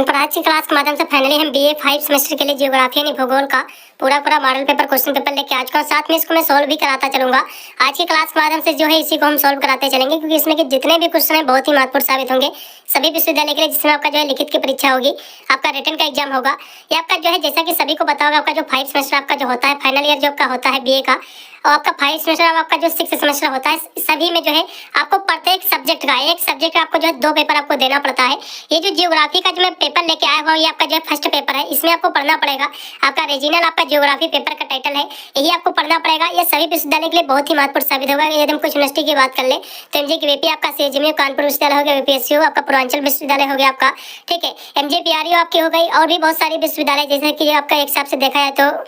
आज की क्लास के माध्यम से फाइनली हम बीए 5 सेमेस्टर के लिए ज्योग्राफी यानी भूगोल का पूरा मॉडल पेपर क्वेश्चन पेपर लेके आ चुका हूँ। साथ में इसको मैं सॉल्व भी कराता चलूंगा। आज की क्लास के माध्यम से जो है इसी को हम सॉल्व कराते चलेंगे, क्योंकि इसमें के जितने भी क्वेश्चन है बहुत ही महत्वपूर्ण साबित होंगे सभी विश्वविद्यालय के लिए, जिसमें आपका जो है लिखित की परीक्षा होगी, आपका रिटन का एग्जाम होगा। ये आपका जो है जैसा कि सभी को पता होगा, आपका जो 5 सेमेस्टर आपका जो होता है फाइनल ईयर जो आपका होता है बीए का, और आपका 5 सेमेस्टर आपका जो 6 सेमेस्टर होता है, सभी में जो है आपको प्रत्येक सब्जेक्ट का एक सब्जेक्ट आपको जो है 2 पेपर आपको देना पड़ता है। ये जो ज्योग्राफी का जो मैं पेपर लेके आया हुआ, ये आपका जो है फर्स्ट पेपर है। इसमें आपको पढ़ना पड़ेगा आपका रीजनल आपका ज्योग्राफी पेपर का टाइटल है, यही आपको पढ़ना पड़ेगा। ये सभी विश्वविद्यालय के लिए बहुत ही महत्वपूर्ण साबित होगा। यदि हम कुछ यूनिवर्सिटी की बात कर ले तो एमजीकेवीपी आपका, सीएचएमयू कानपुर विश्वविद्यालय हो गया, वीपीएसयू आपका पूर्वांचल विश्वविद्यालय हो गया आपका, ठीक है, एमजीपीआरयू आपकी हो गई, और भी बहुत सारे विश्वविद्यालय जैसे कि आपका एक हिसाब से देखा जाए तो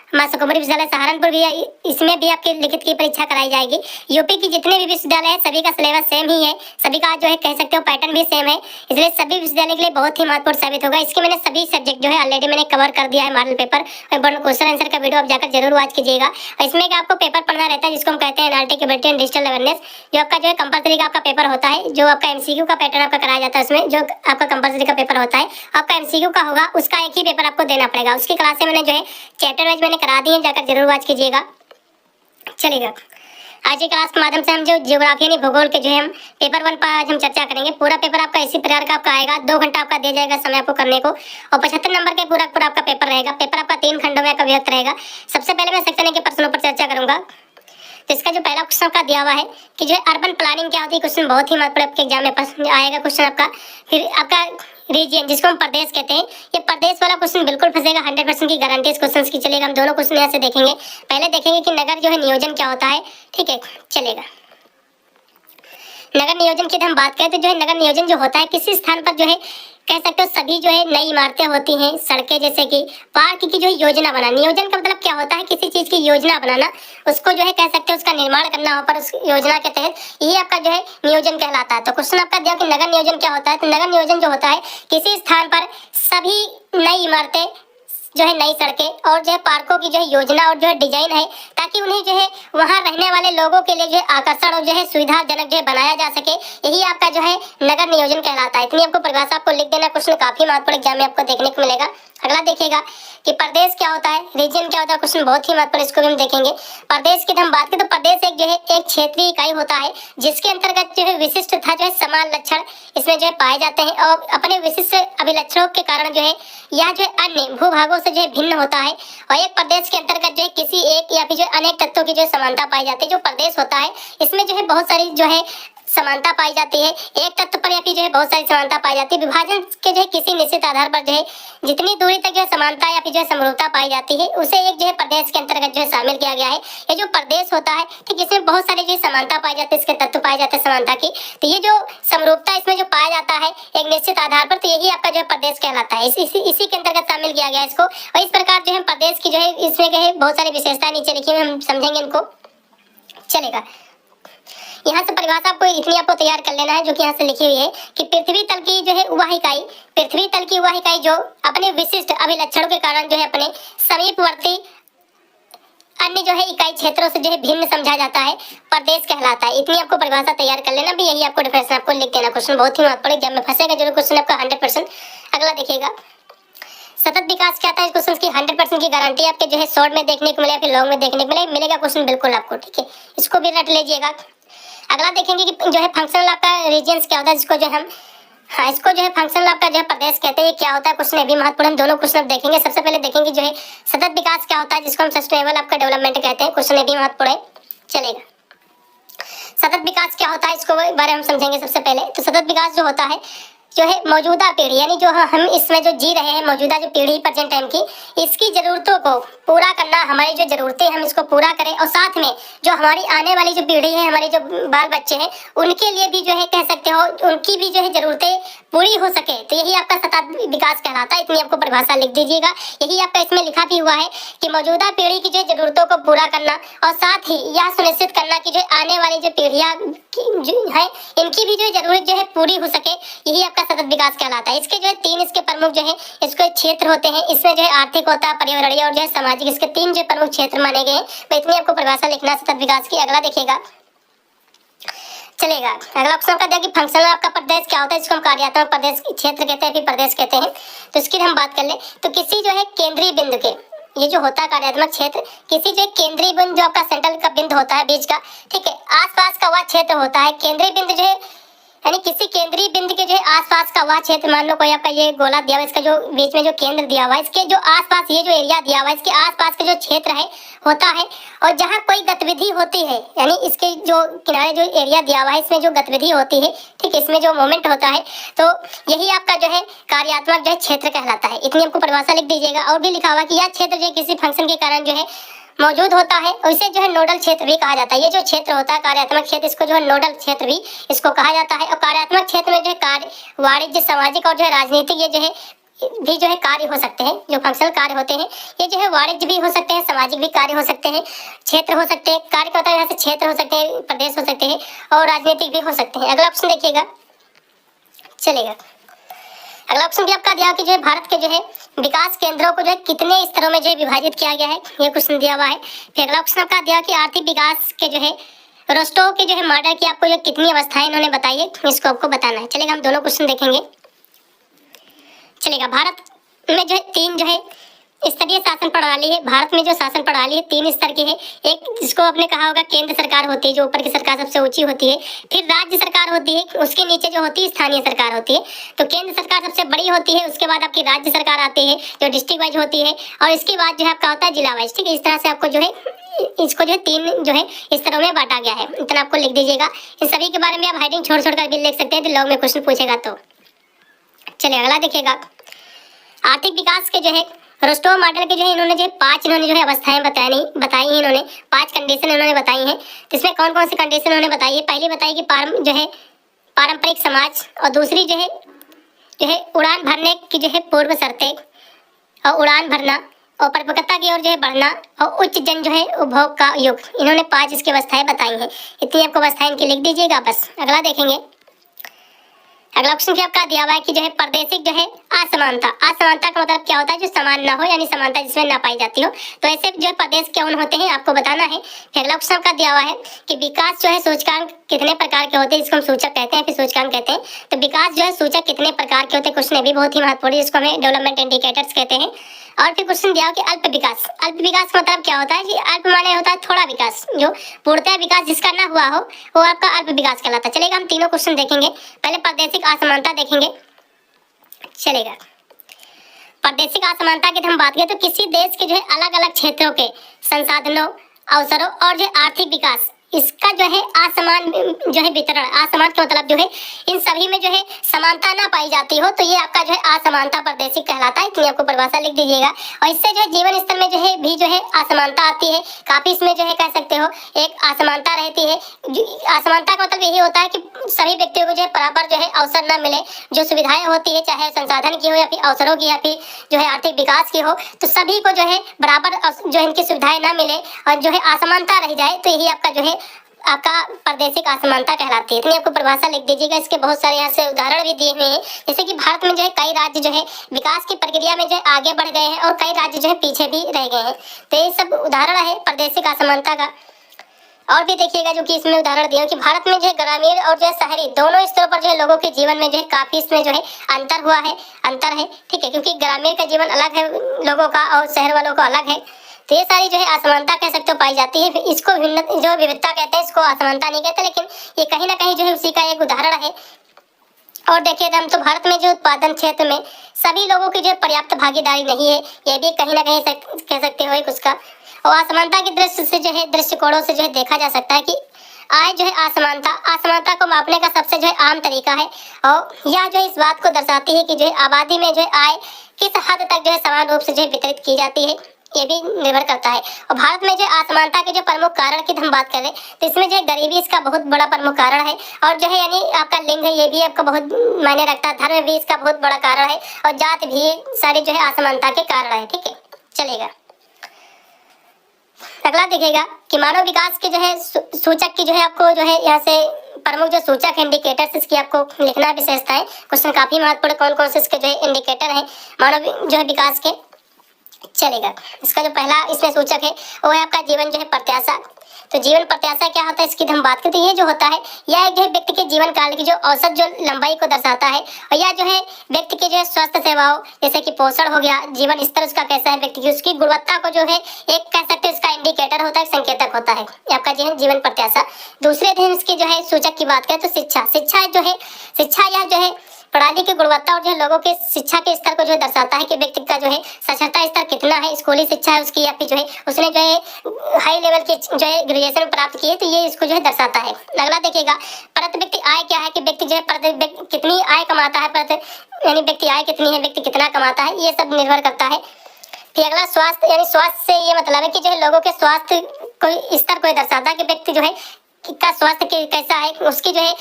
मां कुमारी विश्वविद्यालय सहारनपुर भी है, इसमें भी आपकी लिखित की परीक्षा कराई जाएगी। यूपी की जितने भी विश्वविद्यालय है सभी का सिलेबस सेम ही है, सभी का जो है कह सकते हो पैटर्न भी सेम है, इसलिए सभी विश्वविद्यालय के लिए बहुत ही महत्वपूर्ण साबित होगा। इसके मैंने सभी सब्जेक्ट जो है ऑलरेडी मैंने कवर कर दिया है मॉडल पेपर और क्वेश्चन आंसर का वीडियो आप जाकर जरूर वॉच कीजिएगा। और इसमें आपको पेपर पढ़ना रहता है जिसको हम कहते हैं NRT capability and digital awareness, जो आपका जो है कंपलसरी का आपका पेपर होता है, जो आपका एमसीक्यू का पैटर्न आपका कराया जाता है। उसमें जो आपका कंपलसरी का पेपर होता है आपका एमसीक्यू का होगा, उसका एक ही पेपर आपको देना पड़ेगा। उसकी क्लासे मैंने जो है चैप्टर वाइज मैंने करा दी है, जाकर जरूर वॉच कीजिएगा। चलिएगा, आज की क्लास के माध्यम से हम जो ज्योग्राफी यानी भूगोल के जो है हम पेपर 1 पर आज हम चर्चा करेंगे। पूरा पेपर आपका इसी प्रकार का आपका आएगा, 2 घंटा आपका दे जाएगा समय आपको करने को, और 75 नंबर के पूरा आपका पेपर रहेगा। पेपर आपका 3 खंडों में विभक्त रहेगा। सबसे पहले मैं सेक्शन ए के प्रश्नों पर चर्चा करूंगा। तो इसका जो पहला क्वेश्चन आपका दिया हुआ है कि जो अर्बन प्लानिंग क्या होती है, क्वेश्चन बहुत ही महत्वपूर्ण आपके एग्जाम में प्रश्न आएगा क्वेश्चन आपका। फिर आपका रीजन जिसको हम प्रदेश कहते हैं, ये प्रदेश वाला क्वेश्चन बिल्कुल फंसेगा, 100% की गारंटी इस क्वेश्चन की चलेगा। हम दोनों क्वेश्चन यहाँ से देखेंगे। पहले देखेंगे कि नगर जो है नियोजन क्या होता है, ठीक है, चलेगा। नगर नियोजन की हम बात करें तो जो है नगर नियोजन जो होता है, किसी स्थान पर जो है कह सकते हो सभी जो है नई इमारतें होती हैं, सड़कें जैसे कि पार्क की जो है योजना बनाना। नियोजन का मतलब क्या होता है, किसी चीज की योजना बनाना, उसको जो है कह सकते हो उसका निर्माण करना हो पर उस योजना के तहत, यही आपका जो है नियोजन कहलाता है। तो क्वेश्चन आपका दिया कि नगर नियोजन क्या होता है, तो नगर नियोजन जो होता है किसी स्थान पर सभी नई इमारतें जो है नई सड़कें और जो है पार्कों की जो है योजना और जो है डिजाइन है, ताकि उन्हें जो है वहां रहने वाले लोगों के लिए जो है आकर्षण और जो है सुविधाजनक जो है बनाया जा सके, यही आपका जो है नगर नियोजन कहलाता है। इतनी आपको परिभाषा आपको लिख देना, क्वेश्चन काफी महत्वपूर्ण एग्जाम में आपको देखने को मिलेगा। अगला देखिएगा कि प्रदेश क्या होता है, रीजन क्या होता है, क्वेश्चन बहुत ही महत्वपूर्ण, इसको भी हम देखेंगे। प्रदेश की हम बात करें तो प्रदेश एक जो है एक क्षेत्रीय इकाई होता है, जिसके अंतर्गत जो है विशिष्ट तथा जो है समान लक्षण इसमें जो है पाए जाते हैं, और अपने विशिष्ट अभिलक्षणों के कारण जो है यह जो है अन्य भूभागों से जो है भिन्न होता है। और एक प्रदेश के अंतर्गत जो है किसी एक या फिर जो अनेक तत्वों की जो है समानता पाई जाती है। जो प्रदेश होता है इसमें जो है बहुत सारी जो है समानता पाई जाती है, एक तत्व पर या फिर जो है बहुत सारी समानता पाई जाती है। विभाजन के जो है किसी निश्चित आधार पर जो है जितनी दूरी तक जो है समानता या फिर जो है समरूपता पाई जाती है, उसे एक जो है प्रदेश के अंतर्गत जो है शामिल किया गया है। ये जो प्रदेश होता है ठीक, इसमें बहुत सारी जो समानता पाई जाती है, इसके तत्व पाए जाते हैं समानता की। तो ये जो समरूपता इसमें जो पाया जाता है एक निश्चित आधार पर, तो यही आपका जो है प्रदेश कहलाता है। इसी के अंतर्गत शामिल किया गया है इसको। और इस प्रकार जो है प्रदेश की जो है इसमें जो है बहुत सारी विशेषताएं नीचे लिखी हुई, हम समझेंगे इनको। चलेगा, यहाँ से परिभाषा आपको इतनी आपको तैयार कर लेना है जो कि यहाँ से लिखी हुई है कि पृथ्वी तल की जो है वह इकाई, पृथ्वी तल की वह इकाई जो अपने विशिष्ट अभिलक्षणों के कारण जो है अपने समीपवर्ती अन्य जो है इकाई क्षेत्रों से जो है भिन्न समझा जाता है, प्रदेश कहलाता है। इतनी आपको परिभाषा तैयार कर लेना, भी यही आपको डिफरेंस आपको लिख देना। क्वेश्चन बहुत ही महत्वपूर्ण, जब में फंसेगा जरूर क्वेश्चन आपका 100%। अगला देखिएगा, सतत विकास क्या था, इस क्वेश्चन की 100% की गारंटी आपके जो है शॉर्ट में देखने को मिले फिर लॉन्ग में देखने को मिलेगा क्वेश्चन बिल्कुल आपको, ठीक है, इसको भी रट लीजिएगा। अगला देखेंगे कि जो है फंक्शनल आपका रीजन्स क्या होता है, जिसको जो हम इसको जो है फंक्शनल आपका जो है प्रदेश कहते हैं, क्या होता है क्वेश्चन भी महत्वपूर्ण, दोनों क्वेश्चन देखेंगे। सबसे पहले देखेंगे जो है सतत विकास क्या होता है, जिसको हम सस्टेनेबल आपका डेवलपमेंट कहते हैं, क्वेश्चन भी महत्वपूर्ण है। चलेगा, सतत विकास क्या होता है इसको बारे में हम समझेंगे। सबसे पहले तो सतत विकास जो होता है जो है मौजूदा पीढ़ी यानी जो हम इसमें जो जी रहे हैं, मौजूदा जो पीढ़ी प्रेजेंट टाइम की, इसकी जरूरतों को पूरा करना, हमारी जो जरूरतें हम इसको पूरा करें, और साथ में जो हमारी आने वाली जो पीढ़ी है, हमारे जो बाल बच्चे हैं, उनके लिए भी जो है कह सकते हो उनकी भी जो है जरूरतें पूरी हो सके, तो यही आपका सतत विकास कहलाता है। इतनी आपको परिभाषा लिख दीजिएगा। यही आपका इसमें लिखा भी हुआ है कि मौजूदा पीढ़ी की जो जरूरतों को पूरा करना और साथ ही यह सुनिश्चित करना कि जो आने वाली जो पीढ़ियां है इनकी भी जो जरूरत जो है पूरी हो सके, यही आपका सतत विकास कहलाता है। इसके जो है 3 इसके प्रमुख जो है इसको क्षेत्र होते हैं। इसमें जो है आर्थिक होता है, पर्यावरणीय और जो है सामाजिक, इसके 3 जो प्रमुख क्षेत्र माने गए हैं। तो इतनी आपको परिभाषा लिखना सतत विकास की। अगला देखिएगा, चलेगा। अगला ऑप्शन आपका दिया कि फंक्शनल आपका प्रदेश क्या होता है, इसको हम कार्यात्मक प्रदेश क्षेत्र कहते हैं, फिर प्रदेश कहते हैं। तो इसकी हम बात कर ले तो किसी जो है केंद्रीय बिंदु के, ये जो होता है कार्यात्मक क्षेत्र, किसी जो केंद्रीय बिंदु जो आपका सेंट्रल का बिंदु होता है बीच का, ठीक है, आसपास का वह क्षेत्र होता है। केंद्रीय बिंदु जो है यानी किसी केंद्रीय बिंदु के जो है आसपास का वह क्षेत्र, मान लो कोई आपका ये गोला दिया हुआ है, इसका जो बीच में जो केंद्र दिया हुआ है, इसके जो आसपास ये जो एरिया दिया हुआ है, इसके आसपास का जो क्षेत्र है होता है, और जहाँ कोई गतिविधि होती है, यानी इसके जो किनारे जो एरिया दिया हुआ है, इसमें जो गतिविधि होती है, ठीक है, इसमें जो मूवमेंट होता है, तो यही आपका जो है कार्यात्मक जो है क्षेत्र कहलाता है। इतनी आपको परिभाषा लिख दीजिएगा। और भी लिखा हुआ कि यह क्षेत्र जो है किसी फंक्शन के कारण जो है मौजूद होता है, और इसे जो है नोडल क्षेत्र भी कहा जाता है। ये जो क्षेत्र होता है कार्यात्मक क्षेत्र, इसको जो है नोडल क्षेत्र भी इसको कहा जाता है। और कार्यात्मक क्षेत्र में जो है कार्य, वाणिज्य, सामाजिक और जो है राजनीतिक ये जो है भी जो है कार्य हो सकते हैं। जो फंक्शनल कार्य होते हैं ये जो है वाणिज्य भी हो सकते हैं, सामाजिक भी कार्य हो सकते हैं, क्षेत्र हो सकते हैं, कार्य का मतलब यहाँ से क्षेत्र हो सकते हैं, प्रदेश हो सकते हैं, और राजनीतिक भी हो सकते हैं। अगला ऑप्शन देखिएगा, चलेगा। अगला ऑप्शन भी आपका दिया कि जो है भारत के जो है विकास केंद्रों को जो है कितने स्तरों में जो है विभाजित किया गया है, ये क्वेश्चन दिया हुआ है। फिर अगला ऑप्शन आपका दिया कि आर्थिक विकास के जो है रोस्टोव के जो है मॉडल की आपको जो कितनी अवस्थाएं इन्होंने बताई है, इसको आपको बताना है। चलेगा, हम दोनों क्वेश्चन देखेंगे। चलेगा, भारत में जो है 3 जो है स्तरीय शासन प्रणाली है। भारत में जो शासन प्रणाली है 3 स्तर की है। एक जिसको आपने कहा होगा केंद्र सरकार होती है, जो ऊपर की सरकार सबसे ऊंची होती है। फिर राज्य सरकार होती है, उसके नीचे जो होती है स्थानीय सरकार होती है। तो केंद्र सरकार सबसे बड़ी होती है, उसके बाद आपकी राज्य सरकार आती है जो डिस्ट्रिक्ट वाइज होती है, और इसके बाद जो है आपका होता है जिला वाइज। ठीक है, इस तरह से आपको जो है इसको जो है 3 जो है स्तरों में बांटा गया है। इतना आपको लिख दीजिएगा। इन सभी के बारे में आप हेडिंग छोड़ कर भी लिख सकते हैं, तो लॉग में क्वेश्चन पूछेगा तो। चलिए अगला देखिएगा, आर्थिक विकास के जो है रोस्टोव मॉडल के जो है इन्होंने जो है 5 इन्होंने जो है अवस्थाएं बताई हैं। इन्होंने 5 कंडीशन इन्होंने बताई हैं। तो इसमें कौन कौन सी कंडीशन उन्होंने बताई है? पहली बताई कि जो है पारंपरिक समाज, और दूसरी जो है उड़ान भरने की जो है पूर्व शर्तें, और उड़ान भरना, और परिपक्वता की ओर जो है बढ़ना, और उच्च जन जो है उपभोग का युग। इन्होंने 5 इसकी अवस्थाएं बताई हैं। इतनी आपको अवस्थाएं इनकी लिख दीजिएगा बस। अगला देखेंगे, अगला ऑप्शन क्या आपका दिया हुआ है कि जो है प्रादेशिक जो है असमानता। असमानता का मतलब क्या होता है? जो समान ना हो, यानी समानता जिसमें ना पाई जाती हो। तो ऐसे जो है प्रदेश कौन होते हैं आपको बताना है। फिर अगला ऑप्शन का दिया हुआ है कि विकास जो है सूचकांक कितने प्रकार के होते हैं, जिसको हम सूचक कहते हैं, फिर सूचकांक कहते हैं। तो विकास जो है सूचक कितने प्रकार के होते हैं, क्वेश्चन भी बहुत ही महत्वपूर्ण है, जिसको हमें डेवलपमेंट इंडिकेटर्स कहते हैं। और फिर क्वेश्चन दिया हो कि अल्प विकास। अल्प विकास का मतलब क्या होता है? कि अल्प माने होता है थोड़ा विकास, जो पूर्णतः विकास जिसका ना हुआ हो वो आपका अल्प विकास कहलाता है। चलेगा, हम तीनों क्वेश्चन देखेंगे। पहले प्रादेशिक असमानता देखेंगे। चलेगा, प्रादेशिक असमानता की हम बात करें तो किसी देश के जो है अलग अलग क्षेत्रों के संसाधनों, अवसरों और जो आर्थिक विकास, इसका जो है असमान जो है वितरण, असमान का मतलब जो है इन सभी में जो है समानता ना पाई जाती हो, तो ये आपका जो है असमानता प्रादेशिक कहलाता है। इतनी आपको परिभाषा लिख दीजिएगा। और इससे जो है जीवन स्तर में जो है भी जो है असमानता आती है काफी। इसमें जो है कह सकते हो एक असमानता रहती है। असमानता का मतलब यही होता है कि सभी व्यक्तियों को जो है बराबर जो है अवसर न मिले। जो सुविधाएं होती है, चाहे संसाधन की हो या फिर अवसरों की या फिर जो है आर्थिक विकास की हो, तो सभी को जो है बराबर जो है इनकी सुविधाएं न मिले और जो है असमानता रह जाए, तो यही आपका जो है आपका प्रादेशिक असमानता कहलाती है। इतनी आपको परिभाषा लिख दीजिएगा। इसके बहुत सारे यहाँ से उदाहरण भी दिए हुए हैं, जैसे कि भारत में जो है कई राज्य जो है विकास की प्रक्रिया में जो है आगे बढ़ गए हैं और कई राज्य जो है पीछे भी रह गए हैं। तो ये सब उदाहरण है प्रादेशिक असमानता का। और भी देखिएगा जो कि इसमें उदाहरण दिया कि भारत में जो है ग्रामीण और जो है शहरी दोनों स्तरों पर जो है लोगों के जीवन में जो है काफी इसमें जो है अंतर है। ठीक है, क्योंकि ग्रामीण का जीवन अलग है लोगों का और शहर वालों का अलग है। तो ये सारी जो है असमानता कह सकते हो पाई जाती है। इसको भिन्न जो विविधता कहते हैं, इसको असमानता नहीं कहते, लेकिन ये कहीं ना कहीं जो है उसी का एक उदाहरण है। और देखिए हम तो भारत में जो उत्पादन क्षेत्र में सभी लोगों की जो है पर्याप्त भागीदारी नहीं है, ये भी कहीं ना कहीं कह सकते हो एक उसका। और असमानता की दृष्टि से जो है दृष्टिकोणों से जो है देखा जा सकता है कि आय जो है असमानता को मापने का सबसे जो है आम तरीका है। और यह जो है इस बात को दर्शाती है कि जो है आबादी में जो है आय किस हद तक जो है समान रूप से जो है वितरित की जाती है, ये भी निर्भर करता है। और भारत में जो असमानता के जो प्रमुख कारण की हम बात करें तो इसमें जो है गरीबी इसका बहुत बड़ा प्रमुख कारण है। और जो है यानी आपका लिंग है, ये भी आपका बहुत मायने रखता है। धर्म भी इसका बहुत बड़ा कारण है, और जात भी सारी जो है असमानता के कारण है। ठीक है, चलेगा। अगला देखिएगा कि मानव विकास के जो है सूचक की जो है आपको जो है यहाँ से प्रमुख जो सूचक इंडिकेटर्स, इसकी आपको लिखना विशेषताएं। क्वेश्चन काफी महत्वपूर्ण, कौन कौन से इसके जो है इंडिकेटर है मानव जो है विकास के। चलेगा, इसका जो पहला इसमें सूचक है वो है आपका जीवन जो है प्रत्याशा। तो जीवन प्रत्याशा क्या होता है इसकी हम बात करते हैं। ये जो होता है यह एक जो है व्यक्ति के जीवन काल की जो औसत जो लंबाई को दर्शाता है, और यह जो है व्यक्ति के जो है स्वास्थ्य सेवाओं जैसे कि पोषण हो गया, जीवन स्तर उसका कैसा है, व्यक्ति की उसकी गुणवत्ता को जो है एक कह सकते हैं इसका इंडिकेटर होता है, संकेतक होता है ये आपका जो है जीवन प्रत्याशा। दूसरे दिन इसके जो है सूचक की बात करें तो शिक्षा जो है शिक्षा यह जो है प्रणाली की गुणवत्ता और जो है लोगों के शिक्षा के स्तर को जो दर्शाता है कि व्यक्ति का जो है साक्षरता स्तर कितना है, स्कूली शिक्षा है उसकी या फिर जो है उसने जो है हाई लेवल की जो है ग्रेजुएशन प्राप्त की है, तो ये इसको जो है दर्शाता है। अगला देखिएगा प्रति व्यक्ति आय क्या है कि व्यक्ति जो है प्रति व्यक्ति कितनी आय कमाता है, प्रति यानी व्यक्ति आय कितनी है, व्यक्ति कितना कमाता है, ये सब निर्भर करता है। फिर अगला स्वास्थ्य, यानी स्वास्थ्य से ये मतलब है कि जो है लोगों के स्वास्थ्य को स्तर को दर्शाता है कि व्यक्ति जो है का स्वास्थ्य कैसा है, उसकी जो है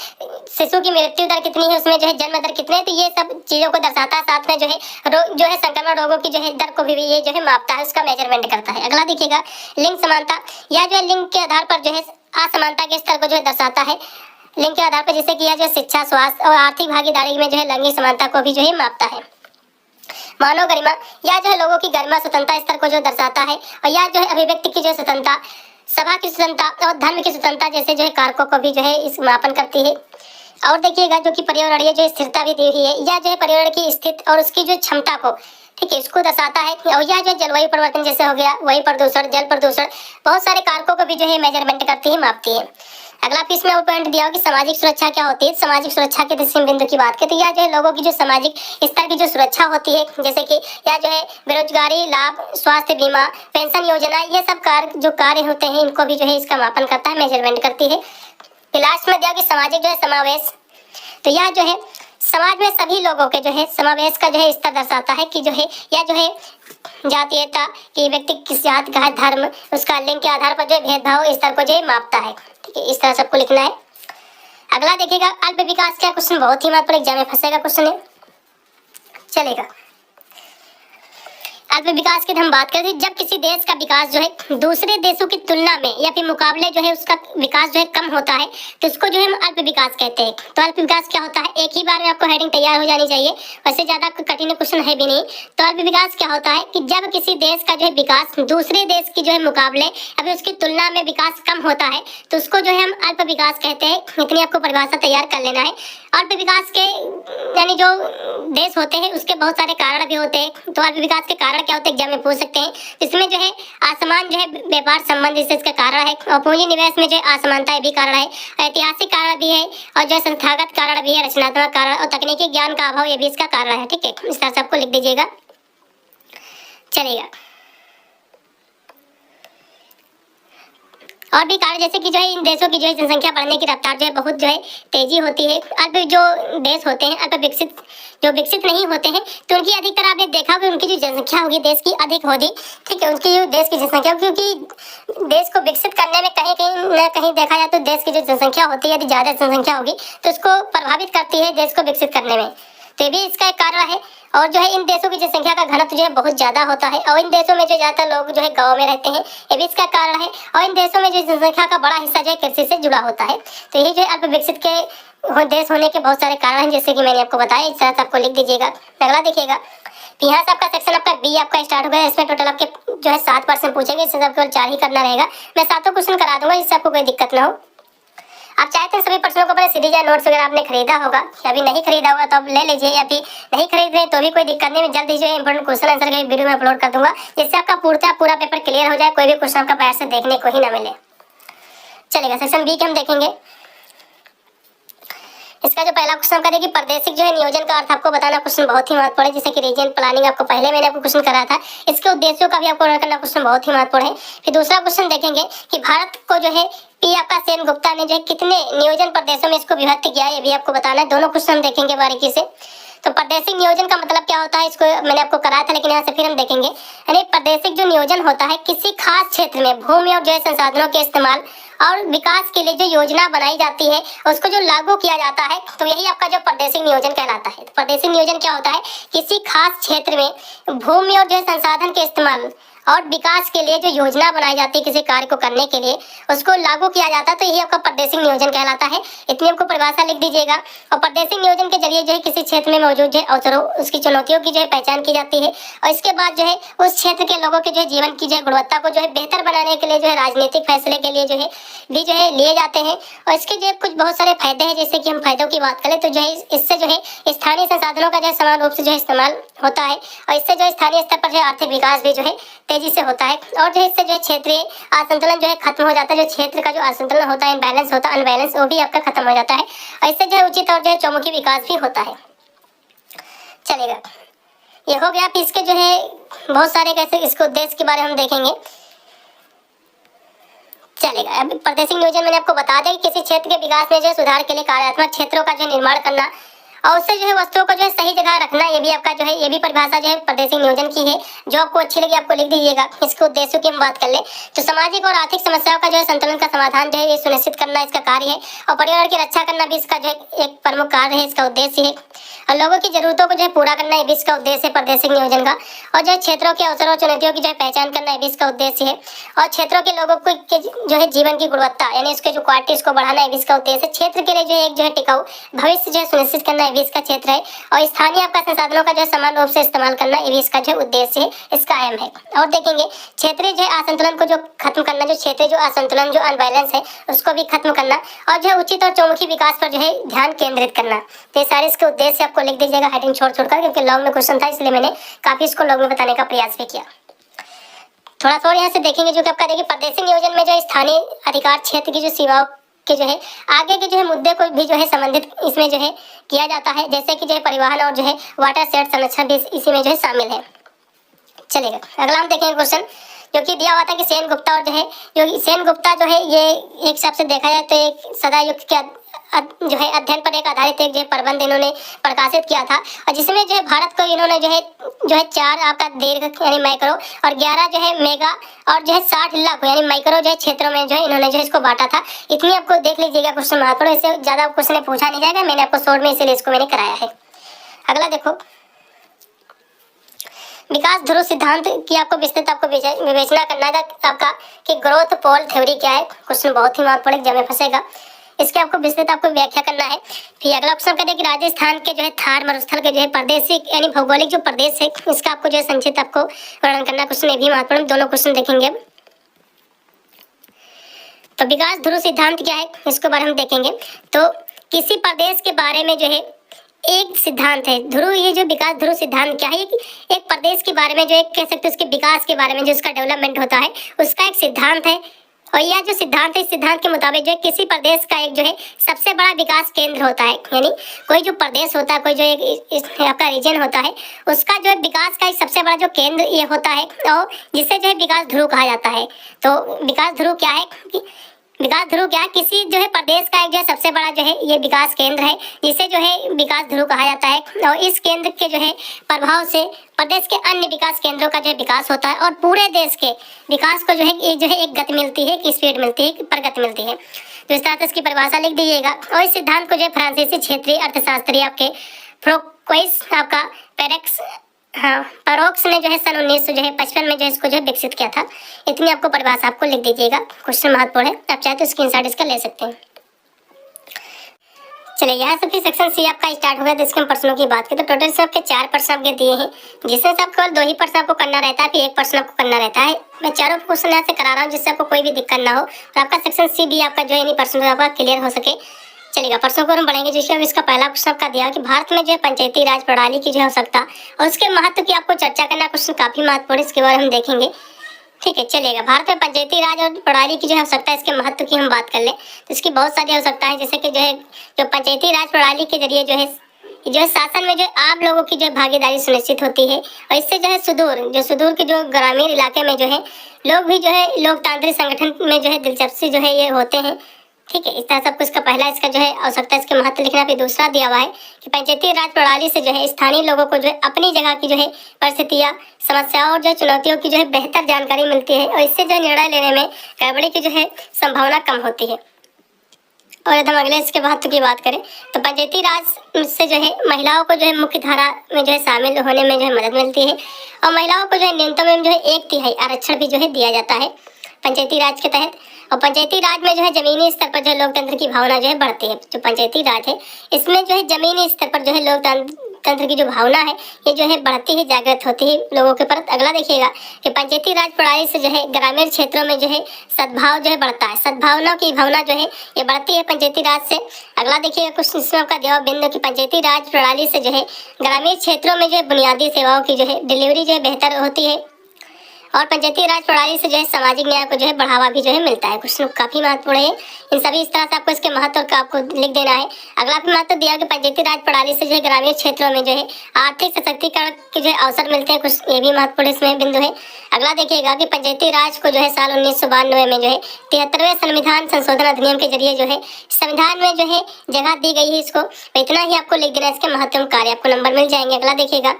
शिशु की मृत्यु दर कितनी है, उसमें जो है जन्म दर कितने है, तो ये सब चीजों को दर्शाता है। साथ में जो है संक्रमण रोगों की जो है दर को भी ये जो है मापता है, उसका मेजरमेंट करता है। अगला देखिएगा लिंग समानता, यह जो है लिंग के आधार पर जो है असमानता के स्तर को जो है दर्शाता है। लिंग के आधार पर जैसे कि यह जो शिक्षा, स्वास्थ्य और आर्थिक भागीदारी में जो है लैंगिक समानता को भी जो है मापता है। मानव गरिमा, यह जो है लोगों की गरिमा स्वतंत्रता स्तर को जो दर्शाता है, और यह जो है अभिव्यक्ति की जो स्वतंत्रता, सभा की स्वतंत्रता और धर्म की स्वतंत्रता जैसे जो है कारकों को भी जो है इस मापन करती है। और देखिएगा जो कि पर्यावरणीय जो स्थिरता भी दी हुई है, यह जो है पर्यावरण की स्थिति और उसकी जो क्षमता को ठीक है इसको दर्शाता है। और यह जो जलवायु परिवर्तन जैसे हो गया, वायु प्रदूषण, जल प्रदूषण, बहुत सारे कारकों को भी जो है मेजरमेंट करती है, मापती है। अगला पीस में वो पॉइंट दिया हो कि सामाजिक सुरक्षा क्या होती है। सामाजिक सुरक्षा के दृष्टि बिंदु की बात करें तो यह जो है लोगों की जो सामाजिक स्तर की जो सुरक्षा होती है, जैसे कि यह जो है बेरोजगारी लाभ, स्वास्थ्य बीमा, पेंशन योजना, ये सब कार्य होते हैं, इनको भी जो है इसका मापन करता है, मेजरमेंट करती है। लास्ट में दिया कि सामाजिक जो है समावेश, तो यह जो है समाज में सभी लोगों के जो है समावेश का जो है स्तर दर्शाता है कि जो है यह जो है जातीयता कि व्यक्ति किस जात का धर्म, उसका लिंग के आधार पर जो भेदभाव स्तर को जो है मापता है। ठीक है, इस तरह सबको लिखना है। अगला देखिएगा अल्प विकास का क्वेश्चन, बहुत ही महत्वपूर्ण एग्जाम में फंसेगा क्वेश्चन है, चलेगा। अल्प विकास की हम बात करते हैं, जब किसी देश का विकास जो है दूसरे देशों की तुलना में या फिर मुकाबले जो है उसका विकास जो है कम होता है, तो उसको जो है हम अल्प विकास कहते हैं। तो अल्प विकास क्या होता है, एक ही बार में आपको हेडिंग तैयार हो जानी चाहिए, वैसे ज्यादा कठिन क्वेश्चन है भी नहीं। तो अल्प विकास क्या होता है कि जब किसी देश का जो है विकास दूसरे देश की जो है मुकाबले अभी उसकी तुलना में विकास कम होता है, तो उसको जो है हम अल्प विकास कहते हैं। इतनी आपको परिभाषा तैयार कर लेना है। अल्प विकास के यानी जो देश होते हैं उसके बहुत सारे कारण भी होते हैं। तो अल्प विकास के कारण क्या होते हैं एग्जाम में पूछ सकते हैं। इसमें जो है असमान जो है व्यापार संबंध इसका कारण है, और पूंजी निवेश में जो असमानता भी कारण है, ऐतिहासिक कारण भी है, और जो संस्थागत कारण भी है, रचनात्मक कारण और तकनीकी ज्ञान का अभाव ये भी इसका कारण है। ठीक है, इस तरह से आपको लिख दीजिएगा, चलेगा। और भी कारण जैसे कि जो है इन देशों की जो है जनसंख्या बढ़ने की रफ्तार जो है बहुत जो है तेजी होती है। अल्प जो देश होते हैं, अल्प विकसित जो विकसित नहीं होते हैं, तो उनकी अधिकतर आपने देखा होगा उनकी जो जनसंख्या होगी देश की अधिक होगी। ठीक है, उनकी जो देश की जनसंख्या, क्योंकि देश को विकसित करने में कहीं न कहीं देखा जाए तो देश की जो जनसंख्या होती है यदि ज्यादा जनसंख्या होगी तो उसको प्रभावित करती है देश को विकसित करने में, तो ये भी इसका एक कारण है। और जो है इन देशों की जनसंख्या का घनत्व जो है बहुत ज्यादा होता है, और इन देशों में जो ज्यादा लोग जो है गाँव में रहते हैं, ये भी इसका कारण है। और इन देशों में जो जनसंख्या का बड़ा हिस्सा जो है कृषि से जुड़ा होता है। तो यही जो है अल्प विकसित के देश होने के बहुत सारे कारण हैं, जैसे कि मैंने आपको बताया। इस तरह से आपको लिख दीजिएगा। अगला देखिएगा, तो यहाँ से आपका सेक्शन आपका बी आपका स्टार्ट हो गया। इसमें टोटल आपके जो है 7% पूछेंगे, इससे आपको 4 ही करना रहेगा। मैं 7 क्वेश्चन करा दूंगा, इससे आपको कोई दिक्कत ना हो। आप चाहते हैं सभी प्रश्नों को अपने सीरीज या नोट्स वगैरह आपने खरीदा होगा, या अभी नहीं खरीदा होगा तो आप ले लीजिए, या फिर नहीं खरीद रहे तो भी कोई दिक्कत नहीं। मैं जल्दी जो है इंपॉर्टेंट क्वेश्चन आंसर का वीडियो में अपलोड कर दूंगा, जिससे आपका पूरा पेपर क्लियर हो जाए, कोई भी क्वेश्चन आपका पैर से देखने को ही ना मिले। चलेगा, सेक्शन बी के हम देखेंगे। इसका जो पहला क्वेश्चन का देखिए, प्रादेशिक जो है नियोजन का अर्थ आपको बताना क्वेश्चन बहुत ही महत्वपूर्ण है। जैसे कि रीजन प्लानिंग आपको पहले मैंने आपको क्वेश्चन करा था, इसके उद्देश्यों का भी आपको करना क्वेश्चन बहुत ही महत्वपूर्ण है। फिर दूसरा क्वेश्चन देखेंगे कि भारत को जो है पी आपका सेन गुप्ता ने जो है कितने नियोजन प्रदेशों में इसको विभक्त किया है, ये भी आपको बताना है। दोनों क्वेश्चन हम देखेंगे बारीकी से। तो प्रादेशिक नियोजन का मतलब क्या होता है, इसको मैंने आपको कराया था, लेकिन यहाँ से फिर हम देखेंगे। यानी प्रादेशिक जो नियोजन होता है, किसी खास क्षेत्र में भूमि और जो है संसाधनों के इस्तेमाल और विकास के लिए जो योजना बनाई जाती है उसको जो लागू किया जाता है, तो यही आपका जो प्रादेशिक नियोजन कहलाता है। तो प्रादेशिक नियोजन क्या होता है, किसी खास क्षेत्र में भूमि और जो है संसाधन के इस्तेमाल और विकास के लिए जो योजना बनाई जाती है किसी कार्य को करने के लिए, उसको लागू किया जाता है, तो यही आपका प्रादेशिक नियोजन कहलाता है। इतनी आपको परिभाषा लिख दीजिएगा। और प्रादेशिक नियोजन के जरिए जो है किसी क्षेत्र में मौजूद जो है अवसरों, उसकी चुनौतियों की जो है पहचान की जाती है, और इसके बाद जो है उस क्षेत्र के लोगों के जो है जीवन की जो है गुणवत्ता को जो है बेहतर बनाने के लिए जो है राजनीतिक फैसले के लिए जो है भी जो है लिए जाते हैं। और इसके जो है कुछ बहुत सारे फायदे हैं। जैसे कि हम फायदों की बात करें तो जो है इससे जो है स्थानीय संसाधनों का जो है समान रूप से जो है इस्तेमाल होता है, और इससे जो है स्थानीय स्तर पर जो है आर्थिक विकास भी जो है तेजी से होता है। और जो है इससे जो है क्षेत्रीय असंतुलन जो है खत्म हो जाता है। जो क्षेत्र का जो असंतुलन होता है, इनबैलेंस होता है, अनबैलेंस, वो भी आपका खत्म हो जाता है, और इससे जो है उचित और जो है चौमुखी विकास भी होता है। चलेगा, ये हो गया। आप इसके जो है बहुत सारे कैसे इसके उद्देश्य के बारे में हम देखेंगे। चलेगा, अब प्रादेशिक नियोजन मैंने आपको बता दें कि किसी क्षेत्र के विकास में जो है सुधार के लिए कार्यात्मक क्षेत्रों का जो निर्माण करना, और उससे जो है वस्तुओं को जो है सही जगह रखना, ये भी आपका जो है ये भी परिभाषा जो है प्रादेशिक नियोजन की है। जो आपको अच्छी लगी आपको लिख दीजिएगा। इसके उद्देश्यों की हम बात कर ले तो सामाजिक और आर्थिक समस्याओं का जो है संतुलन का समाधान जो है ये सुनिश्चित करना इसका कार्य है, और पर्यावरण की रक्षा करना भी इसका जो है एक प्रमुख कार्य है, इसका उद्देश्य है। और लोगों की जरूरतों को जो है पूरा करना ये भी इसका उद्देश्य है प्रादेशिक नियोजन का। और जो है क्षेत्रों के अवसरों और चुनौतियों की जो है पहचान करना ये भी इसका उद्देश्य है। और क्षेत्रों के लोगों को जो है जीवन की गुणवत्ता यानी इसके जो क्वालिटी इसको बढ़ाना है भी इसका उद्देश्य है। क्षेत्र के लिए जो है एक जो है टिकाऊ भविष्य जो है सुनिश्चित करना ये भी इसका क्षेत्र है। और स्थानीय आपका संसाधनों का जो है समान रूप से इस्तेमाल करना ये भी इसका जो उद्देश्य है, इसका अहम है। और देखेंगे क्षेत्रीय जो है असंतुलन को जो खत्म करना, जो क्षेत्रीय जो असंतुलन जो अनबैलेंस है उसको भी खत्म करना, और जो है उचित और चौमुखी विकास पर जो है ध्यान केंद्रित करना। तो ये सारे इसके उद्देश्य आपको लिख दीजिएगा हेडिंग छोड़-छोड़कर, क्योंकि लॉन्ग में क्वेश्चन था इसलिए मैंने काफी इसको लॉन्ग में बताने का प्रयास भी किया। थोड़ा यहाँ से देखेंगे जो कि आपका देखिए प्रादेशिक नियोजन में जो स्थानीय अधिकार क्षेत्र की जो सेवाओं के जो है आगे के जो है मुद्दे को भी जो है संबंधित इसमें जो है किया जाता है। जैसे कि जो है परिवहन और जो है वाटर शेड संरक्षण भी इसी में जो है शामिल है। चलेगा, अगला हम देखेंगे क्वेश्चन जो कि दिया हुआ था कि सेन गुप्ता और जो है सेन गुप्ता जो है ये एक हिसाब से देखा जाए तो एक सदायुग के जो है अध्ययन पर एक आधारित एक जो है प्रबंध इन्होंने प्रकाशित किया था, और जिसमें जो है भारत को इन्होंने जो है 4 आपका दीर्घ यानी माइक्रो और 11 जो है मेगा और जो है 60 लाख यानी माइक्रो जो है क्षेत्रों में जो है इन्होंने जो है इसको बांटा था। इतनी आपको देख लीजिएगा क्वेश्चन महत्वपूर्ण, इससे ज्यादा क्वेश्चन पूछा नहीं जाएगा, मैंने आपको शॉर्ट में इसीलिए इसको मैंने कराया है। अगला देखो, विकास ध्रुव सिद्धांत की आपको विस्तृत आपको विवेचना करना है आपका कि ग्रोथ पोल थ्योरी क्या है। क्वेश्चन बहुत ही महत्वपूर्ण जब में फंसेगा, इसके आपको विस्तृत आपको व्याख्या करना है। फिर अगला ऑप्शन करें कि राजस्थान के जो है थार मरुस्थल के जो है प्रादेशिक यानी भौगोलिक जो प्रदेश है इसका आपको जो है संक्षिप्त आपको वर्णन करना। क्वेश्चन ये भी महत्वपूर्ण, दोनों क्वेश्चन देखेंगे। तो विकास ध्रुव सिद्धांत क्या है इसके बारे में देखेंगे। तो किसी प्रदेश के बारे में जो है एक सिद्धांत है ध्रुव, ये जो विकास ध्रुव सिद्धांत क्या है कि एक प्रदेश के बारे में जो एक कह सकते हैं उसके विकास के बारे में जो उसका डेवलपमेंट होता है उसका एक सिद्धांत है। और यह जो सिद्धांत है इस सिद्धांत के मुताबिक जो है किसी प्रदेश का एक जो है सबसे बड़ा विकास केंद्र होता है, यानी कोई जो प्रदेश होता है, कोई जो एक आपका रीजन होता है उसका जो है विकास का एक सबसे बड़ा जो केंद्र ये होता है, और जिसे जो है विकास ध्रुव कहा जाता है। तो विकास ध्रुव क्या है, विकास ध्रुव क्या है, किसी जो है प्रदेश का एक जो है सबसे बड़ा जो है ये विकास केंद्र है जिसे जो है विकास ध्रुव कहा जाता है। और इस केंद्र के जो है प्रभाव से प्रदेश के अन्य विकास केंद्रों का जो है विकास होता है, और पूरे देश के विकास को जो है एक गति मिलती है, एक स्पीड मिलती है, एक प्रगति मिलती है। तो इस तरह से इसकी परिभाषा लिख दीजिएगा। और इस सिद्धांत को जो है फ्रांसीसी क्षेत्रीय अर्थशास्त्री आपके फ्रोक्वेस आपका पेरेक्स परोक्स ने जो है सन 1955 में जो है इसको जो है विकसित किया था। इतनी आपको परिभाषा आपको लिख दीजिएगा, क्वेश्चन महत्वपूर्ण है, आप चाहे तो स्क्रीनशॉट इसका ले सकते हैं। चलिए यहाँ से फिर सेक्शन सी आपका स्टार्ट हो गया। तो इसके हम प्रश्नों की बात करें तो टोटल से आपके 4 प्रश्न आपके दिए हैं, जिसमें से आपको केवल 2 ही प्रश्न आपको करना रहता है, फिर 1 प्रश्न आपको करना रहता है। मैं चारों क्वेश्चन यहाँ से करा रहा हूँ जिससे आपको कोई भी दिक्कत ना हो, और आपका सेक्शन सी भी आपका जो है इन प्रश्नों आपका क्लियर हो सके। चलेगा, प्रश्नों को हम बढ़ेंगे। जिसमें इसका पहला क्वेश्चन आपका दिया कि भारत में जो है पंचायती राज प्रणाली की जो है आवश्यकता और उसके महत्व की आपको चर्चा करना। क्वेश्चन काफी महत्वपूर्ण, इसके बारे में हम देखेंगे। ठीक है, चलेगा। भारत में पंचायती राज और प्रणाली की जो है आवश्यकता है, इसके महत्व की हम बात कर ले तो इसकी बहुत सारी आवश्यकता है। जैसे कि जो है जो पंचायती राज प्रणाली के जरिए जो है शासन में जो आम लोगों की जो भागीदारी सुनिश्चित होती है, और इससे जो है सुदूर के जो ग्रामीण इलाके में जो है लोग भी जो है लोकतांत्रिक संगठन में जो है दिलचस्पी जो है ये होते हैं। ठीक है, इस तरह सब कुछ का पहला इसका जो है आवश्यकता, इसके महत्व लिखना। फिर दूसरा दिया हुआ है कि पंचायती राज प्रणाली से जो है स्थानीय लोगों को जो है अपनी जगह की जो है परिस्थितियाँ, समस्याओं और जो चुनौतियों की जो है बेहतर जानकारी मिलती है, और इससे जो निर्णय लेने में गड़बड़ी की जो है संभावना कम होती है। और यदि हम अगले इसके महत्व की बात करें तो पंचायती राज से जो है महिलाओं को जो है मुख्य धारा में जो है शामिल होने में जो है मदद मिलती है और महिलाओं को जो है न्यूनतम में जो है 1/3 आरक्षण भी जो है दिया जाता है पंचायती राज के तहत। और पंचायती राज में जो है जमीनी स्तर पर जो है लोकतंत्र की भावना जो है बढ़ती है। जो पंचायती राज है इसमें जो है जमीनी स्तर पर जो है लोकतंत्र की जो भावना है ये जो है बढ़ती है, जागृत होती है लोगों के प्रति। अगला देखिएगा कि पंचायती राज प्रणाली से जो है ग्रामीण क्षेत्रों में जो है सद्भाव जो है बढ़ता है, सद्भावना की भावना जो है ये बढ़ती है पंचायती राज से। अगला देखिएगा कुछ इसमें आपका जवाब बिंदु की पंचायती राज प्रणाली से जो है ग्रामीण क्षेत्रों में जो है बुनियादी सेवाओं की जो है डिलीवरी जो है बेहतर होती है और पंचायती राज प्रणाली से जो है सामाजिक न्याय को जो है बढ़ावा भी जो है मिलता है। क्वेश्चन काफी महत्वपूर्ण है, इन सभी इस तरह से आपको इसके महत्व का आपको लिख देना है। अगला भी महत्व दिया कि पंचायती राज प्रणाली से जो है ग्रामीण क्षेत्रों में जो है आर्थिक सशक्तिकरण के जो है अवसर मिलते हैं, कुछ ये भी महत्वपूर्ण इसमें बिंदु है। अगला देखिएगा कि पंचायती राज को जो है साल 1992 में जो है 73वें संविधान संशोधन अधिनियम के जरिए जो है संविधान में जो है जगह दी गई है। इसको इतना ही आपको लिख देना, इसके महत्वपूर्ण कार्य आपको नंबर मिल जाएंगे। अगला देखिएगा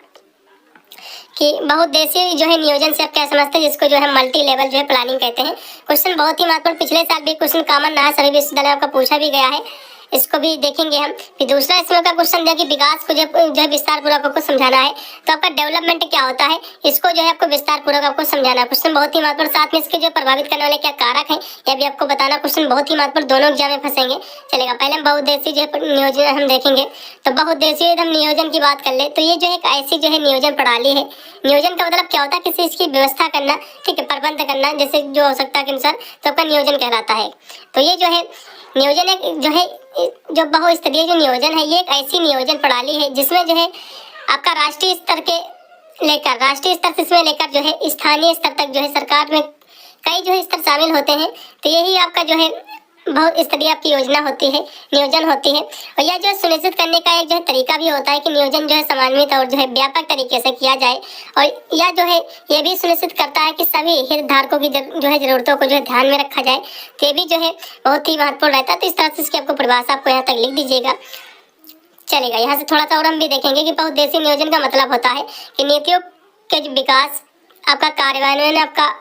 कि बहुउद्देशीय जो है नियोजन से आप क्या समझते हैं, जिसको जो है मल्टी लेवल जो है प्लानिंग कहते हैं। क्वेश्चन बहुत ही महत्वपूर्ण, पिछले साल भी क्वेश्चन कॉमन रहा, सभी विश्वविद्यालयों का पूछा भी गया है, इसको भी देखेंगे हम। फिर दूसरा इसमें का क्वेश्चन दिया कि विकास को जो है विस्तार पूर्वक आपको समझाना है, तो आपका डेवलपमेंट क्या होता है इसको जो है आपको विस्तार पूर्वक आपको समझाना है। क्वेश्चन बहुत ही महत्वपूर्ण, साथ में इसके जो प्रभावित करने वाले क्या कारक हैं यह भी आपको बताना। क्वेश्चन बहुत ही महत्वपूर्ण, दोनों एग्जाम में फंसेंगे। चलेगा, पहले हम बहुउद्देशीय जो है नियोजन हम देखेंगे। तो बहुउद्देशीय हम नियोजन की बात कर ले तो ये जो है एक ऐसी जो है नियोजन प्रणाली है। नियोजन का मतलब क्या होता है, किसी चीज की व्यवस्था करना, ठीक है, प्रबंध करना, जैसे जो आवश्यकता के अनुसार, तो आपका नियोजन कहलाता है। तो ये जो है नियोजन एक जो है जो बहुस्तरीय जो नियोजन है ये एक ऐसी नियोजन प्रणाली है जिसमें जो है आपका राष्ट्रीय स्तर से इसमें लेकर जो है स्थानीय स्तर तक जो है सरकार में कई जो है स्तर शामिल होते हैं। तो यही आपका जो है बहुत स्तरीय आपकी योजना होती है, नियोजन होती है। और यह जो है सुनिश्चित करने का एक जो है तरीका भी होता है कि नियोजन जो है समन्वित और जो है व्यापक तरीके से किया जाए। और यह जो है ये भी सुनिश्चित करता है कि सभी हितधारकों की जो है जरूरतों को जो है ध्यान में रखा जाए। तो ये भी जो है बहुत ही महत्वपूर्ण रहता है। तो इस तरह से इसकी आपको परिभाषा आपको यहाँ तक लिख दीजिएगा। चलेगा, यहाँ से थोड़ा सा और हम भी देखेंगे कि बहुउद्देशीय नियोजन का मतलब होता है कि नीतियों के जो विकास, आपका कार्यान्वयन, आपका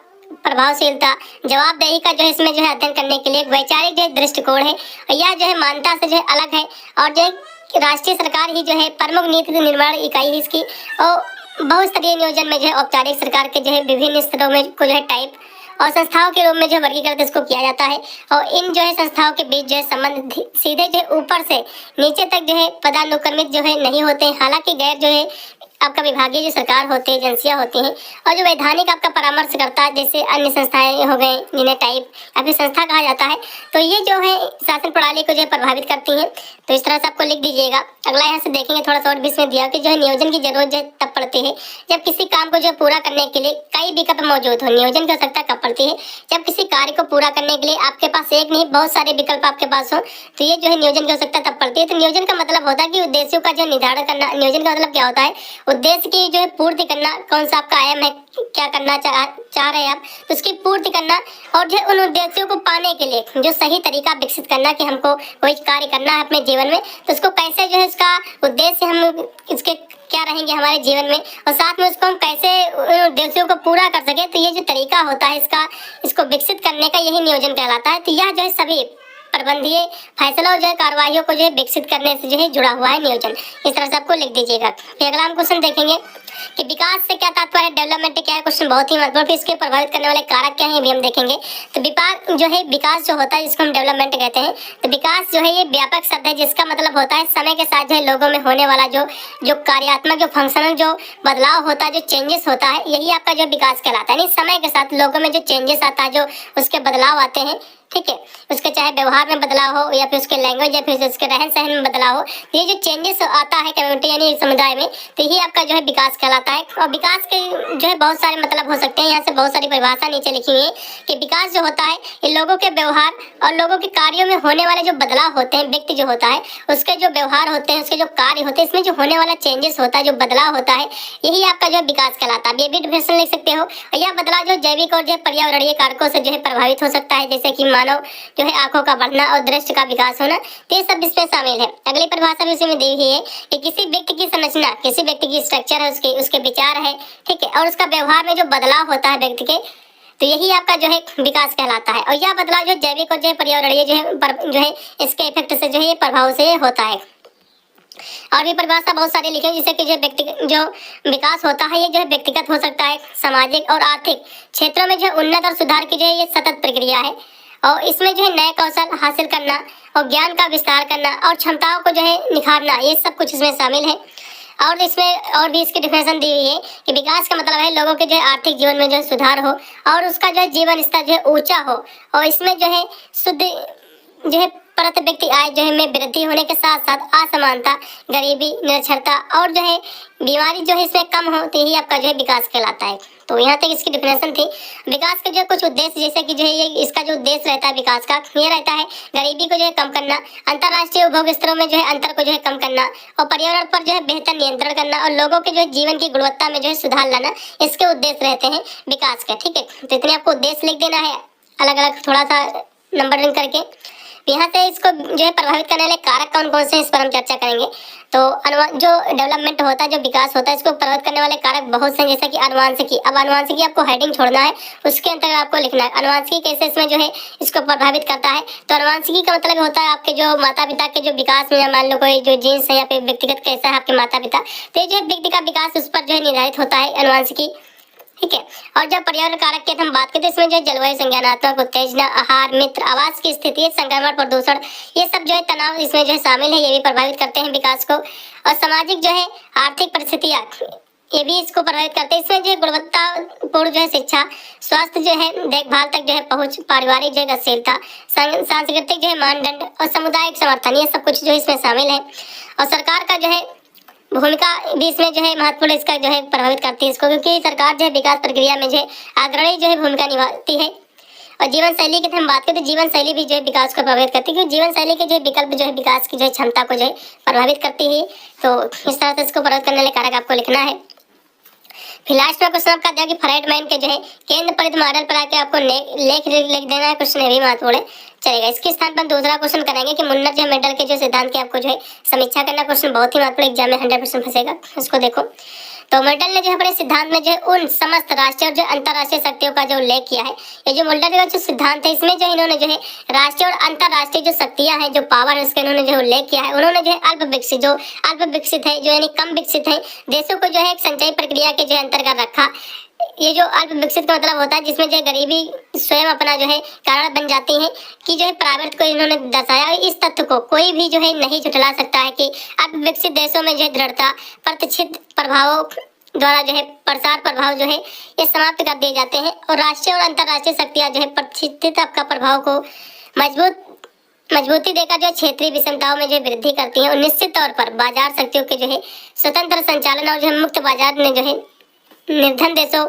प्रभावशीलता, जवाबदेही का जो है इसमें जो है अध्ययन करने के लिए एक वैचारिक जो है दृष्टिकोण है और यह जो है मान्यता से जो है अलग है। और जो है राष्ट्रीय सरकार ही जो है प्रमुख नीति निर्माण इकाई है इसकी। और बहुस्तरीय नियोजन में जो है औपचारिक सरकार के जो है विभिन्न स्तरों में को जो है टाइप और संस्थाओं के रूप में जो वर्गीकृत इसको किया जाता है। और इन जो है संस्थाओं के बीच जो है संबंध सीधे जो है ऊपर से नीचे तक जो है पदानुक्रमित जो है नहीं होते हैं। हालांकि गैर जो है आपका विभागीय जो सरकार होती है, एजेंसियां होती हैं और जो वैधानिक आपका परामर्श करता है, जैसे अन्य संस्थाएं हो गए जिन्हें टाइप या फिर संस्था कहा जाता है, तो ये जो है शासन प्रणाली को जो है प्रभावित करती हैं। तो इस तरह से आपको लिख दीजिएगा। अगला यहाँ से देखेंगे थोड़ा सा और भी इसमें दिया कि जो है नियोजन की जरूरत जो है तब पड़ती है जब किसी काम को जो है पूरा करने के लिए कई विकल्प मौजूद हो। नियोजन की आवश्यकता कब पड़ती है, जब किसी कार्य को पूरा करने के लिए आपके पास एक नहीं बहुत सारे विकल्प आपके पास हो, तो ये जो है नियोजन की आवश्यकता तब पड़ती है। तो नियोजन का मतलब होता है कि उद्देश्यों का जो निर्धारण करना। नियोजन का मतलब क्या होता है, उद्देश्य की जो है पूर्ति करना, कौन सा आपका एम है, क्या करना चाह रहे हैं आप, तो उसकी पूर्ति करना और जो है उन उद्देश्यों को पाने के लिए जो सही तरीका विकसित करना कि हमको कोई कार्य करना है अपने जीवन में, तो उसको कैसे जो है उसका उद्देश्य हम इसके क्या रहेंगे हमारे जीवन में और साथ में उसको हम कैसे उन उद्देश्यों को पूरा कर सके। तो ये जो तरीका होता है इसको विकसित करने का यही नियोजन कहलाता है। तो यह जो है सभी प्रबंधीय फैसलों और जो है कार्रवाइयों को जो है विकसित करने से जो है जुड़ा हुआ है नियोजन। इस तरह से आपको लिख दीजिएगा। फिर अगला हम क्वेश्चन देखेंगे कि विकास से क्या तात्पर्य है, डेवलपमेंट क्या है। क्वेश्चन बहुत ही महत्वपूर्ण, इसके प्रभावित करने वाले कारक क्या हैं भी हम देखेंगे। तो विकास जो होता है जिसको हम डेवलपमेंट कहते हैं। तो विकास जो है ये व्यापक शब्द है जिसका मतलब होता है समय के साथ जो है लोगों में होने वाला जो कार्यात्मक जो फंक्शनल जो बदलाव होता है, जो चेंजेस होता है, यही आपका जो विकास कहलाता है। यानी समय के साथ लोगों में जो चेंजेस आता है, जो उसके बदलाव आते हैं, ठीक है, उसके चाहे व्यवहार में बदलाव हो या फिर उसके लैंग्वेज या फिर उसके रहन सहन में बदलाव हो, ये जो चेंजेस आता है कम्युनिटी यानी समुदाय में, तो यही आपका जो है विकास कहलाता है। और विकास के जो है बहुत सारे मतलब हो सकते हैं। यहाँ से बहुत सारी परिभाषा नीचे लिखी है कि विकास जो होता है ये लोगों के व्यवहार और लोगों के कार्यों में होने वाले जो बदलाव होते हैं, व्यक्ति जो होता है उसके जो व्यवहार होते हैं, उसके जो कार्य होते हैं, इसमें जो होने वाला चेंजेस होता है, जो बदलाव होता है, यही आपका जो है विकास कहलाता है। ये भी डिफिनेशन लिख सकते हो। और यह बदलाव जो जैविक और जो पर्यावरणीय कारकों से जो है प्रभावित हो सकता है, जैसे कि मानव जो है आंखों का बढ़ना और दृष्टि का विकास होना, तो ये सब इसमें शामिल है। अगली परिभाषा भी उसी में दी हुई है कि किसी व्यक्ति की संरचना, किसी व्यक्ति की स्ट्रक्चर है, उसके विचार है, ठीक है, और उसका व्यवहार में जो बदलाव होता है व्यक्ति के, तो यही आपका जो है विकास कहलाता है। और यह बदलाव जो जैविक और जो है पर्यावरणीय जो है इसके इफेक्ट से जो है ये प्रभाव से होता है। और भी परिभाषा बहुत सारी लिखे हैं, जिससे कि जो विकास होता है ये जो है व्यक्तिगत हो सकता है, सामाजिक और आर्थिक क्षेत्रों में जो है उन्नत और सुधार की जो है ये सतत प्रक्रिया है। और इसमें जो है नए कौशल हासिल करना और ज्ञान का विस्तार करना और क्षमताओं को जो है निखारना, ये सब कुछ इसमें शामिल है। और इसमें और भी इसकी डिफिनेशन दी हुई है कि विकास का मतलब है लोगों के जो है आर्थिक जीवन में जो है सुधार हो और उसका जो है जीवन स्तर जो है ऊंचा हो। और इसमें जो है शुद्ध जो है प्रति व्यक्ति आय जो है में वृद्धि होने के साथ साथ असमानता, गरीबी, निरक्षरता और जो है बीमारी जो है इसमें कम हो, तो यही आपका जो है विकास कहलाता है। तो यहाँ तक इसकी डिफिनेशन थी। विकास के जो कुछ उद्देश्य, जैसे कि जो है ये इसका जो उद्देश्य रहता है विकास का, ये रहता है गरीबी को जो है कम करना, अंतर्राष्ट्रीय उपभोग स्तरों में जो है अंतर को जो है कम करना और पर्यावरण पर जो है बेहतर नियंत्रण करना और लोगों के जो है जीवन की गुणवत्ता में जो है सुधार लाना, इसके उद्देश्य रहते हैं विकास के। ठीक है, तो इतने आपको उद्देश्य लिख देना है अलग अलग थोड़ा सा नंबरिंग करके। यहाँ से इसको जो है प्रभावित करने वाले कारक कौन कौन से, इस पर हम चर्चा करेंगे। तो जो डेवलपमेंट होता है, जो विकास होता है, इसको प्रभावित करने वाले कारक बहुत से, जैसे कि अनुवांशिकी। अब अनुवांशिकी आपको हेडिंग छोड़ना है, उसके अंतर्गत आपको लिखना है अनुवांशिकी कैसे इसमें जो है इसको प्रभावित करता है। तो अनुवांशिकी का मतलब होता है आपके जो माता पिता के जो विकास में, मान लो कोई जो जीन्स है या फिर व्यक्तिगत कैसा है आपके माता पिता, तो ये जो है व्यक्ति का विकास उस पर जो है निर्धारित होता है अनुवांशिकी। ठीक है, और जब पर्यावरण कारक की हम बात करते हैं, इसमें जो जलवायु, संज्ञानात्मक उत्तेजना, आहार, मित्र, आवास की स्थिति, संक्रमण, प्रदूषण, ये सब जो है तनाव इसमें जो है शामिल है, ये भी प्रभावित करते हैं विकास को। और सामाजिक जो है आर्थिक परिस्थितियाँ, ये भी इसको प्रभावित करते हैं। इसमें जो है गुणवत्तापूर्ण जो है शिक्षा, स्वास्थ्य जो है देखभाल तक जो है पहुंच, पारिवारिक जो है गतिशीलता, सांस्कृतिक जो है मानदंड और सामुदायिक समर्थन, ये सब कुछ जो है इसमें शामिल है। और सरकार का जो है भूमिका भी इसमें जो है महत्वपूर्ण, इसका जो है प्रभावित करती है इसको, क्योंकि सरकार जो है विकास प्रक्रिया में जो है अग्रणी जो है भूमिका निभाती है। और जीवन शैली की हम बात करें तो जीवन शैली भी जो है विकास को प्रभावित करती है, क्योंकि जीवन शैली के जो है विकल्प जो है विकास की जो है क्षमता को जो है प्रभावित करती है। तो इस तरह से इसको प्रभावित करने वाले कारक आपको लिखना है। फिर लास्ट में क्वेश्चन आपका दिया कि फ्राइडमैन के जो है केंद्र परिधि मॉडल पर आके आपको लेख लिख देना है। क्वेश्चन ये भी महत्वपूर्ण है, चलेगा। इसके स्थान पर दूसरा क्वेश्चन करेंगे कि मुन्नर जो मेंडल के जो सिद्धांत की आपको जो है समीक्षा करना। क्वेश्चन बहुत ही महत्वपूर्ण, एग्जाम में 100% फंसेगा, इसको देखो। तो मेंडल ने जो है अपने सिद्धांत में जो है उन समस्त राष्ट्रीय और जो अंतर्राष्ट्रीय शक्तियों का जो उल्लेख किया है। ये जो मेंडल का जो सिद्धांत है, इसमें जो इन्होंने जो है राष्ट्रीय और अंतर्राष्ट्रीय जो शक्तियां हैं, जो पावर है, उसका इन्होंने जो उल्लेख किया है। उन्होंने जो है अल्प विकसित है, जो यानी कम विकसित है देशों को जो है एक संचयी प्रक्रिया के जो अंतर्गत रखा। ये जो अल्प विकसित का मतलब होता है जिसमें जो गरीबी स्वयं अपना जो है कारण बन जाती है, कि जो है प्राइवेट को इन्होंने दर्शाया। इस तथ्य को कोई भी जो है नहीं झुठला सकता है कि अल्प विकसित देशों में जो है दृढ़ता, प्रतिष्ठित प्रभावों द्वारा जो है प्रसार प्रभाव जो है ये समाप्त कर दिए जाते हैं। और राष्ट्रीय और अंतर्राष्ट्रीय शक्तियाँ जो है प्रतिष्ठित आपका प्रभाव को मजबूती देकर जो क्षेत्रीय विषमताओं में जो वृद्धि करती है। और निश्चित तौर पर बाजार शक्तियों के जो है स्वतंत्र संचालन और जो है मुक्त बाजार ने जो है निर्धन देशों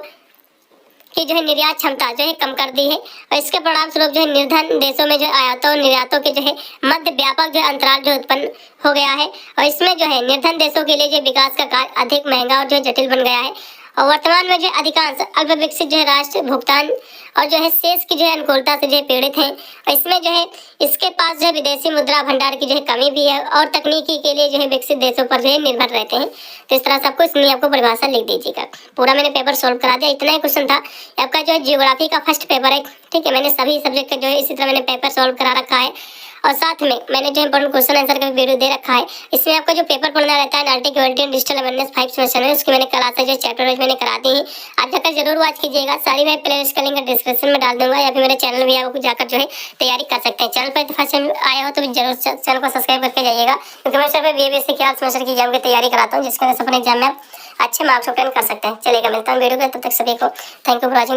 की जो है निर्यात क्षमता जो है कम कर दी है। और इसके परिणाम स्वरूप जो है निर्धन देशों में जो आयातों और निर्यातों के जो है मध्य व्यापक जो है अंतराल जो उत्पन्न हो गया है। और इसमें जो है निर्धन देशों के लिए जो विकास का कार्य अधिक महंगा और जो जटिल बन गया है। और वर्तमान में जो अधिकांश अल्प विकसित जो है राष्ट्र भुगतान और जो है शेष की जो है अनुकूलता से जो है पीड़ित हैं। और इसमें जो है इसके पास जो है विदेशी मुद्रा भंडार की जो है कमी भी है और तकनीकी के लिए जो है विकसित देशों पर जो है निर्भर रहते हैं। तो इस तरह से आपको इसमें आपको परिभाषा लिख दीजिएगा। पूरा मैंने पेपर सोल्व करा दिया, इतना ही क्वेश्चन था। आपका जो है जियोग्राफी का फर्स्ट पेपर है, ठीक है। मैंने सभी सब्जेक्ट का जो है इसी तरह मैंने पेपर सोल्व करा रखा है। और साथ में मैंने जो इंपॉर्टेंट क्वेश्चन आंसर का वीडियो दे रखा है। इसमें आपका जो पेपर पढ़ना रहता है ninety quality and digital awareness 5 semester में, उसकी मैंने क्लासेस जो चैप्टर वाइज मैंने करा दी है। आप जाकर जरूर वॉच कीजिएगा। सारी मैं प्लेलिस्ट का लिंक डिस्क्रिप्शन में डाल दूंगा, या फिर मेरे चैनल भी आप जाकर जो है तैयारी कर सकते हैं। चैनल पर फर्स्ट टाइम आया हो तो जरूर चैनल को सब्सक्राइब करके जाइएगा, क्योंकि मैं सिर्फ बीएससी के सेमेस्टर की एग्जाम की तैयारी कराता हूँ, जिसके वजह से अपने एग्जाम में अच्छे मार्क्स ऑब्टेन कर सकते हैं। चलेगा, मिलता हूँ वीडियो में, तब तक सभी को थैंक यू फॉर वॉचिंग।